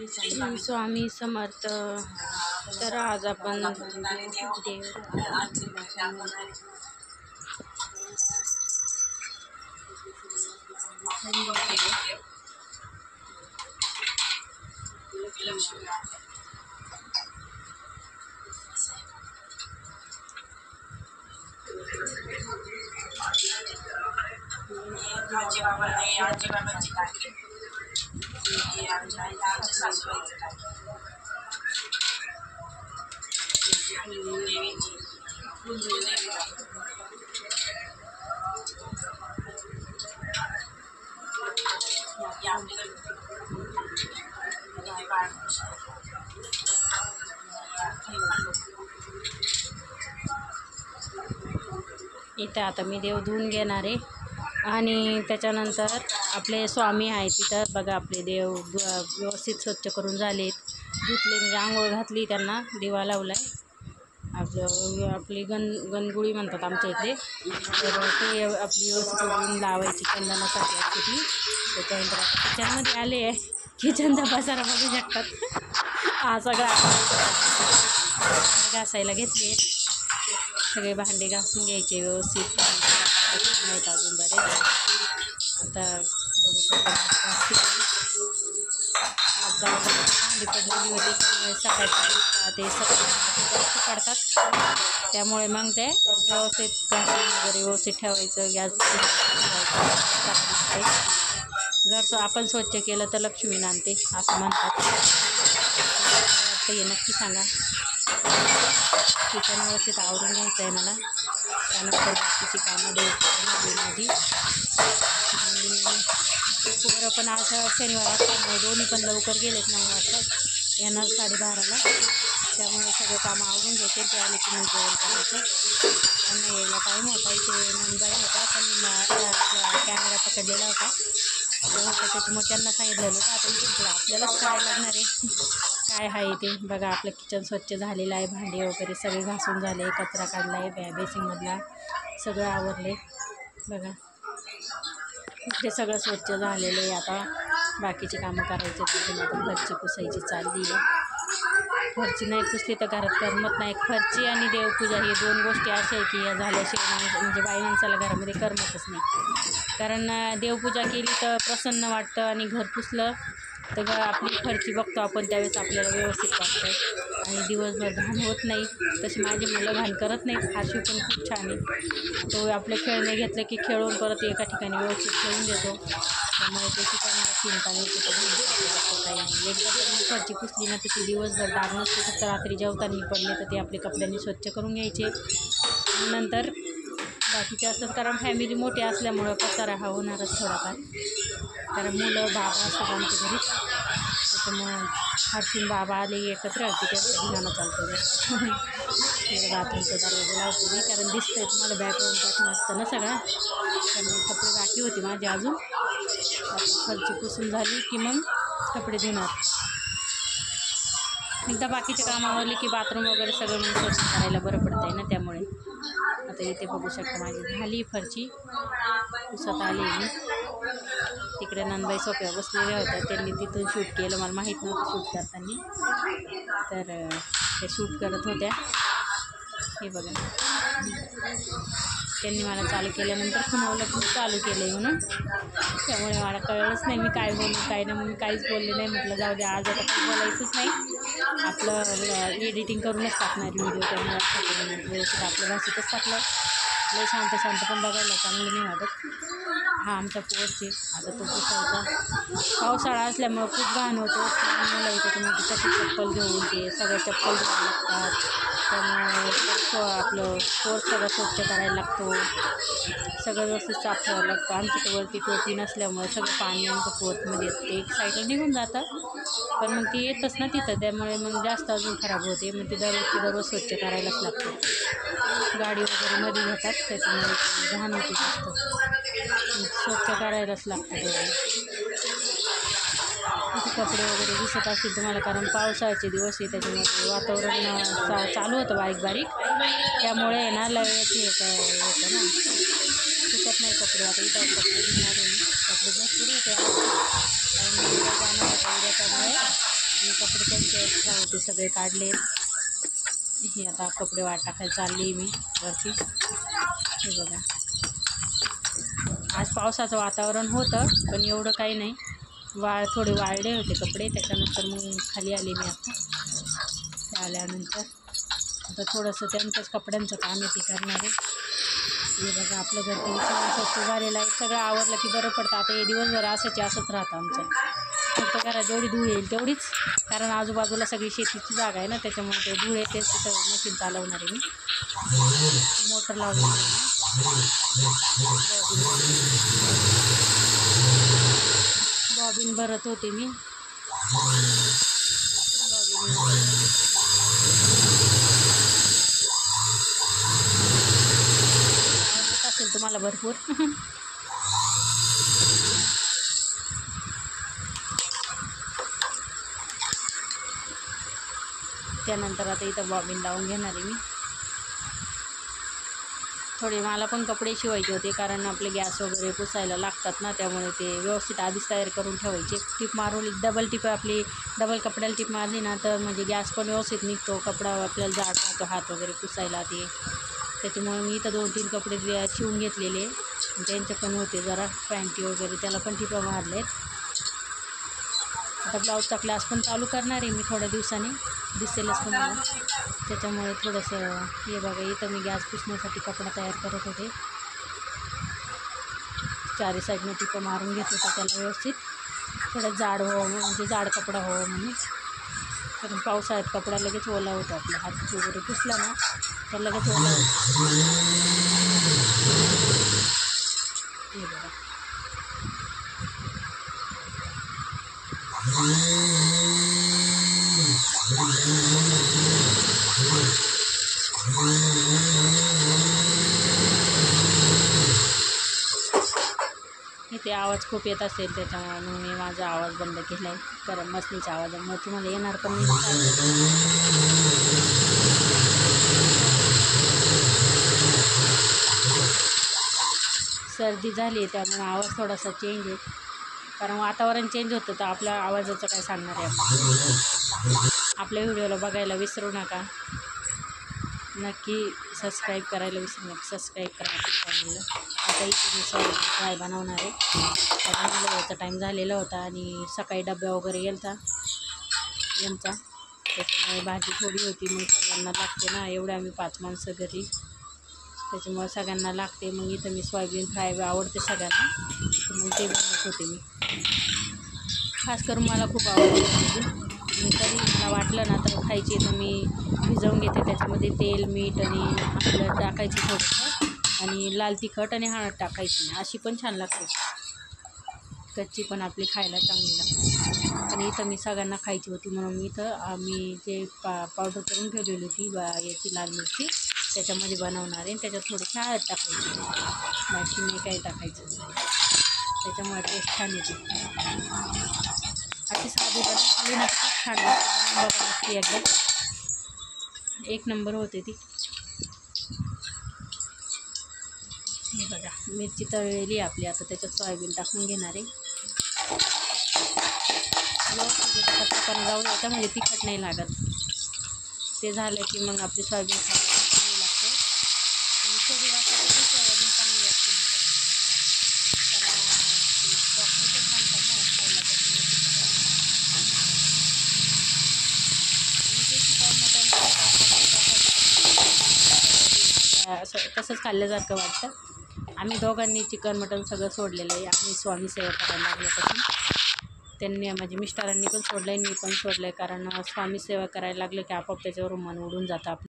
श्री स्वामी समर्थ। तर आज आपण देव आजी बाबांची टाकी आमच्या सासूबाईचं टाकी इथं आता मी देव धुवून घेणार आहे आणि त्याच्यानंतर आपले स्वामी आहेत तिथं बघा। आपले देव व्यवस्थित स्वच्छ करून झालेत, धुतले म्हणजे आंघोळ घातली, त्यांना दिवा लावलाय। आपली गणगुळी म्हणतात आमच्या इथे, तर ती आपली व्यवस्थित उघडून लावायची चंदनासाठी असते ती। त्याच्यानंतर किचनमध्ये आले आहे, किचनचा पसारा बघू शकतात। हा सगळा घासायला घेतले, सगळे भांडे घासून घ्यायचे व्यवस्थित आहेत अजून बरेच। आता बघू शकता भांडी पडलेली होती, त्यामुळे सकाळची ते जास्त पडतात, त्यामुळे मग ते व्यवस्थित वगैरे व्यवस्थित ठेवायचं। गॅस घर आपण स्वच्छ केलं तर लक्ष्मी नांदते असं म्हणतात, हे नक्की सांगा। किचन व्यवस्थित आवरून घ्यायचं आहे मला, त्यानंतर बाकीची कामं द्यायची माझी। आणि पोरं पण आज शनिवार असल्यामुळे दोन्ही पण लवकर गेलेत, 9 वाजता येणार 12:30ला, त्यामुळे सगळे कामं आवरून घ्यायचे। ते आले की मग जेवण करायचं। त्यांना यायला टाईम होता, इथे नंदबाई होता, पण कॅमेरा पकडलेला होता, त्याच्यामुळे त्यांना सांगितलेलं होतं आता इथून आपल्यालाच करायला लागणार आहे काय आहे ते। बघा आपलं किचन स्वच्छ झालेलं आहे, भांडे वगैरे सगळे घासून झाले, कचरा काढला आहे बेसिंगमधला, सगळं आवरले बघा। इथे सगळं स्वच्छ झालेलं आहे, आता बाकीची कामं करायची। फरची पुसायची चालली आहे, फरची नाही पुसली तर घरात करमत नाही। फरची आणि देवपूजा ही 2 गोष्टी अशा आहे की या झाल्याशिवाय म्हणजे बाई माणसाला घरामध्ये करमतच नाही, कारण देवपूजा केली तर प्रसन्न वाटतं आणि घर पुसलं तर आपली फरची बघतो आपण त्यावेळेस आपल्याला व्यवस्थित वाटतं आणि दिवसभर घाण होत नाही। तशी माझी मुलं घाण करत नाहीत, हाशी पण खूप छान आहे, तो आपले खेळणे घेतलं की खेळून परत एका ठिकाणी व्यवस्थित ठेवून देतो, त्यामुळे त्याची पण मला चिंता नाही। एकदा जर फरची पुसली ना तर ती दिवसभर डाग नसते, फक्त रात्री जेवताना पडले तर ते आपले कपड्यांनी स्वच्छ करून घ्यायचे। नंतर बाकीचे असतात, कारण फॅमिली मोठी असल्यामुळं पसारा हा होणारच थोडाफार, कारण मुलं बाबा असतात आमच्या घरी, त्याच्यामुळं हर्षून बाबा आले एकत्र की त्यांचं धिंगाणं चालतं। बाथरूमचा दरवाजा लावतो मी, कारण दिसतंय तुम्हाला बॅकग्राऊंड पाठवून असतं ना सगळं, त्यामुळे कपडे बाकी होते माझे अजून। फरची पुसून झाली की मग कपडे धुणार, एकदा बाकीचे कामं आवरली की बाथरूम वगैरे सगळं मग स्वच्छ करायला बरं पडतं आहे ना, त्यामुळे। आता इथे बघू शकता माझी झाली फरची, पुसत आली मी। तिकडे नंदबाई सोप्या बसलेल्या होत्या, त्यांनी तिथून शूट केलं, मला माहीत नव्हतं शूट करताना, तर ते शूट करत होत्या। हे बघा त्यांनी मला चालू केल्यानंतर खुणावलं खूप चालू केलं आहे म्हणून, त्यामुळे मला कळलंच नाही मी काय बोलू काय नाही, मी काहीच बोलले नाही। म्हटलं जाऊ दे आज आता काही बोलायचंच नाही, आपलं एडिटिंग करूनच टाकणार व्हिडिओ, त्यामुळे व्यवस्थित आपल्या भाषेतच टाकलं। लय शांत पण बघायला चांगलं नाही वाटत। हा आमचा पोरची आता तो पुसायचा, पावसाळा असल्यामुळं खूप घाण होतो, मुलं येते त्याच्यामध्ये कशी चप्पल घेऊन ते सगळं चप्पल घ्यावं लागतात, त्यामुळे आपलं पोर सगळं स्वच्छ करायला लागतो, सगळं व्यवस्थित साफ ठेवावं लागतं। आमच्या तर वरती टोपी नसल्यामुळे सगळं पाणी आमच्या पोर्टमध्ये येते, एक साईडला निघून जातं, पण मग ती येतच ना तिथं, त्यामुळे मग जास्त अजून खराब होते, मग ती दररोज स्वच्छ करायलाच लागतं। गाडी वगैरे मध्ये घेतात त्याच्यामुळे घाण होते जास्त, स्वच्छ करायलाच लागतं तेवढं। इथे कपडे वगैरे दिसत असतील तुम्हाला, कारण पावसाळ्याचे दिवस आहे, त्याच्यामुळे वातावरण चालू होतं बारीक, त्यामुळे ना लयच होतं ना, सुकत नाही कपडे। आता इथं कपडे धुणार आहे मी, कपडे भरपूर होते आज, कारण जाणार होतं उद्या, त्यामुळे हे कपडे त्यांचे एक्स्ट्रा होते सगळे काढले. हे आता कपडे वाट टाकायला चालली मी वरती. हे बघा, आज पावसाचं वातावरण होतं पण एवढं काही नाही. थोडे वाळले होते कपडे, त्याच्यानंतर मग खाली आले मी आता. ते आल्यानंतर आता थोडंसं त्यांचंच कपड्यांचं काम आहे ते करणार आहे. हे बघा, आपलं घर सगळं स्वच्छ झालेलं आहे. सगळं आवरलं की बरं पडतं. आता हे दिवसभर असंच राहतं आमचं. फक्त घरात जेवढी धूळ येईल तेवढीच, कारण आजूबाजूला सगळी शेतीची जागा आहे ना, त्याच्यामुळे ते धूळ येते. तिथं मशीन चालवणार आहे मी, मोटर लावली बॉबिन भरत होते मी. आवडत असेल तुम्हाला भरपूर. त्यानंतर आता इथं बॉबिन लावून घेणार आहे मी. थोडे मला पण कपडे शिवायचे होते, कारण आपले गॅस वगैरे पुसायला लागतात ना, त्यामुळे ते व्यवस्थित आधीच तयार करून ठेवायचे. टीप मारवली, डबल कपड्याला टीप मारली ना, तर म्हणजे गॅस पण व्यवस्थित निघतो. कपडा आपल्याला जाड राहतो हात वगैरे पुसायला ते. त्याच्यामुळे मी इथं 2-3 कपडे शिवून घेतलेले, त्यांचे पण होते जरा पॅन्टी वगैरे, त्याला पण टिपा मारलेत. आता ब्लाऊजचा क्लास पण चालू करणार आहे मी थोड्या दिवसांनी, दिसेलच तुम्हाला. त्याच्यामुळे थोडंसं हे बघा, इथं मी गॅस पुसण्यासाठी कपडा तयार करत होते. चारी साईडनं टिपं मारून घेत होतं त्याला व्यवस्थित, थोडं जाड म्हणजे जाड कपडा म्हणून. कारण पावसाळ्यात कपडा लगेच ओला होतो. आपला हात वगैरे पुसला ना तर लगेच ओला होतो. हे बघा, इथे आवाज खूप येत असेल, त्याच्यामुळे मी माझा आवाज बंद केला आहे, कारण मसलीच्या आवाजामुळे तुम्हाला येणार पण नाही. सर्दी झाली आहे त्यामुळे आवाज थोडासा चेंज आहे, कारण वातावरण चेंज होतं, तर आपल्या आवाजाचं काय सांगणार आहे आपण. आपल्या व्हिडिओला बघायला विसरू नका, नक्की सबस्क्राईब करायला विसरू नका. सबस्क्राईब करा आपल्या चॅनलला. आता इथे मी सॉयाबीन फ्राय बनवणार आहे. त्याच्यामुळे याचा टाईम झालेला होता आणि सकाळी डब्या वगैरे गेलता यांचा, त्याच्यामुळे भाजी थोडी होती. मग सगळ्यांना लागते ना, एवढे आम्ही 5 माणसं घरी, त्याच्यामुळे सगळ्यांना लागते. मग इथं मी सोयाबीन फ्राय आवडते सगळ्यांना, तर मग ते बनवत होते मी. खास करून मला खूप आवडते. मी कधी मला वाटलं ना तर खायची, तर मी भिजवून घेते. त्याच्यामध्ये तेल, मीठ आणि आपलं टाकायचं थोडंसं, आणि लाल तिखट आणि हळद टाकायची. अशी पण छान लागते, कच्ची पण आपली खायला चांगली लागते. पण इथं मी सगळ्यांना खायची होती म्हणून मी आम्ही जे पावडर करून ठेवलेली होती याची लाल मिरची, त्याच्यामध्ये बनवणार आहे. त्याच्यात थोडीशी हळद टाकायची, बाकी मी काही टाकायचं, त्याच्यामुळे टेस्ट छान येते. अशी साधी बनवली ना खूप छान लागते. बघा नक्की एकदा, एक नंबर होते ती. हे बघा, मिरची तळलेली आपली. आता त्याच्यात सोयाबीन टाकून घेणार आहे. पटकन जाऊन यायचं म्हणजे तिखट नाही लागत. ते झालं की मग आपली सोयाबीन खायला चांगली लागते, आणि शरीरासाठी ती सोयाबीन चांगली असते. तर डॉक्टर पण सांगतात ना खायला, आणि जे चिकन मटन असं तसंच खाल्ल्यासारखं वाटतं. आम्ही दोघांनी चिकन मटन सगळं सोडलेलं आहे. आम्ही स्वामी सेवा करायला लागल्यापासून, त्यांनी म्हणजे मिस्टरांनी पण सोडलं आहे, मी पण सोडलं आहे. कारण स्वामी सेवा करायला लागलं की आपोआप त्याच्यावर मन उडून जातं आपलं.